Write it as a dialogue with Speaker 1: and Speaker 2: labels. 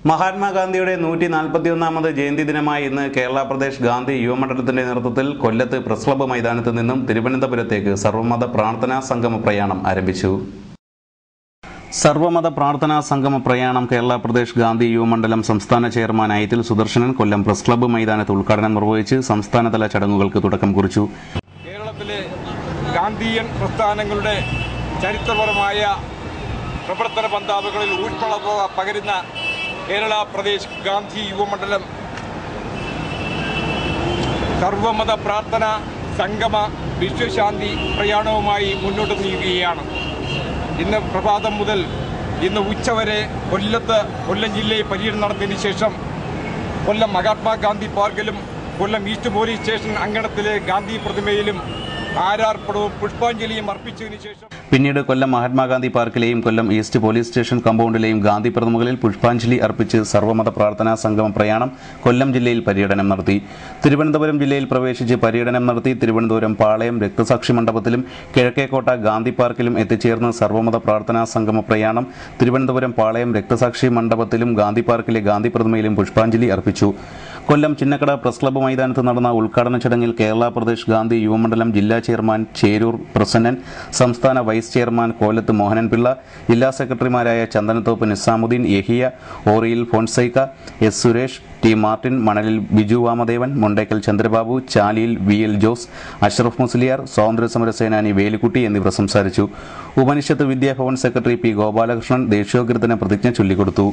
Speaker 1: മഹാത്മാഗാന്ധിയുടെ 141ാമത് ജയന്തി ദിനമായ ഇന്ന് കേരള പ്രദേശ് ഗാന്ധി യുവമണ്ഡലത്തിന്റെ നേതൃത്വത്തിൽ കൊല്ലത്ത് പ്രസ് ക്ലബ്ബ് മൈതാനത്ത് നിന്നും തിരുവനന്തപുരത്തേക്ക് സർവമത പ്രാർത്ഥനാ സംഗമ പ്രയാണം ആരംഭിച്ചു. സർവമത പ്രാർത്ഥനാ സംഗമ പ്രയാണം കേരള പ്രദേശ് ഗാന്ധി യുവമണ്ഡലം സംസ്ഥാന ചെയർമാൻ അയത്തിൽ സുദർശനൻ കൊല്ലം പ്രസ് ക്ലബ്ബ് മൈതാനത്ത് ഉദ്ഘാടനം നിർവഹിച്ച് സംസ്ഥാനതല ചടങ്ങുകൾക്ക് തുടക്കം കുറിച്ചു.
Speaker 2: കേരളത്തിലെ ഗാന്ധിയൻ പ്രസ്ഥാനങ്ങളുടെ ചരിത്രപരമായ പ്രവർത്തന പന്ഥാവുകളിൽ ഊഷ്മളത പകരുന്ന കേരള പ്രദേശ് ഗാന്ധി യുവമണ്ഡലം സർവമത പ്രാർത്ഥന സംഗമ വിശ്വശാന്തി പ്രയാണവുമായി മുന്നോട്ട് നീങ്ങുകയാണ്. ഇന്ന് പ്രഭാതം മുതൽ ഇന്ന് ഉച്ചവരെ കൊല്ലം ജില്ലയിൽ പര്യടനം നടത്തിയതിനു ശേഷം കൊല്ലം മഹാത്മാഗാന്ധി പാർക്കിലും കൊല്ലം ഈസ്റ്റ് പോലീസ് സ്റ്റേഷൻ അങ്കണത്തിലെ ഗാന്ധി പ്രതിമയിലും ആരാർപ്പണവും പുഷ്പാഞ്ജലിയും അർപ്പിച്ചതിനു ശേഷം
Speaker 1: പിന്നീട് കൊല്ലം മഹാത്മാഗാന്ധി പാർക്കിലെയും കൊല്ലം ഈസ്റ്റ് പോലീസ് സ്റ്റേഷൻ കമ്പൗണ്ടിലെയും ഗാന്ധി പ്രതിമകളിൽ പുഷ്പാഞ്ജലി അർപ്പിച്ച് സർവമത പ്രാർത്ഥനാ സംഗമ പ്രയാണം കൊല്ലം ജില്ലയിൽ പര്യടനം നടത്തി. തിരുവനന്തപുരം ജില്ലയിൽ പ്രവേശിച്ച് പര്യടനം നടത്തി തിരുവനന്തപുരം പാളയം രക്തസാക്ഷി മണ്ഡപത്തിലും കിഴക്കേക്കോട്ട ഗാന്ധി പാർക്കിലും എത്തിച്ചേർന്ന് സർവമത പ്രാർത്ഥനാ സംഗമ പ്രയാണം തിരുവനന്തപുരം പാളയം രക്തസാക്ഷി മണ്ഡപത്തിലും ഗാന്ധി പാർക്കിലെ ഗാന്ധി പ്രതിമയിലും പുഷ്പാഞ്ജലി അർപ്പിച്ചു. കൊല്ലം ചിന്നക്കട പ്രസ് ക്ലബ്ബ് മൈതാനത്ത് നടന്ന ഉദ്ഘാടന ചടങ്ങിൽ കേരള പ്രദേശ് ഗാന്ധി യുവമണ്ഡലം ജില്ലാ ചെയർമാൻ ചേരൂർ പ്രസന്നൻ, സംസ്ഥാന വൈസ് ചെയർമാൻ കോലത്ത് മോഹനൻപിള്ള, ജില്ലാ സെക്രട്ടറിമാരായ ചന്ദനത്തോപ്പ് നിസാമുദ്ദീൻ, യഹിയ, ഓറിയിൽ ഫോൺസൈക്ക, എസ് സുരേഷ്, ടി മാർട്ടിൻ, മണലിൽ ബിജു വാമദേവൻ, മുണ്ടേക്കൽ ചന്ദ്രബാബു, ചാലിയിൽ വി എൽ ജോസ്, അഷ്റഫ് മുസ്ലിയാർ, സ്വാതന്ത്ര്യസമര സേനാനി വേലിക്കുട്ടി എന്നിവർ സംസാരിച്ചു. ഉപനിഷത്ത് വിദ്യാഭവൻ സെക്രട്ടറി പി ഗോപാലകൃഷ്ണൻ ദേശീയോദ്ഗ്രഥന പ്രതിജ്ഞ ചൊല്ലിക്കൊടുത്തു.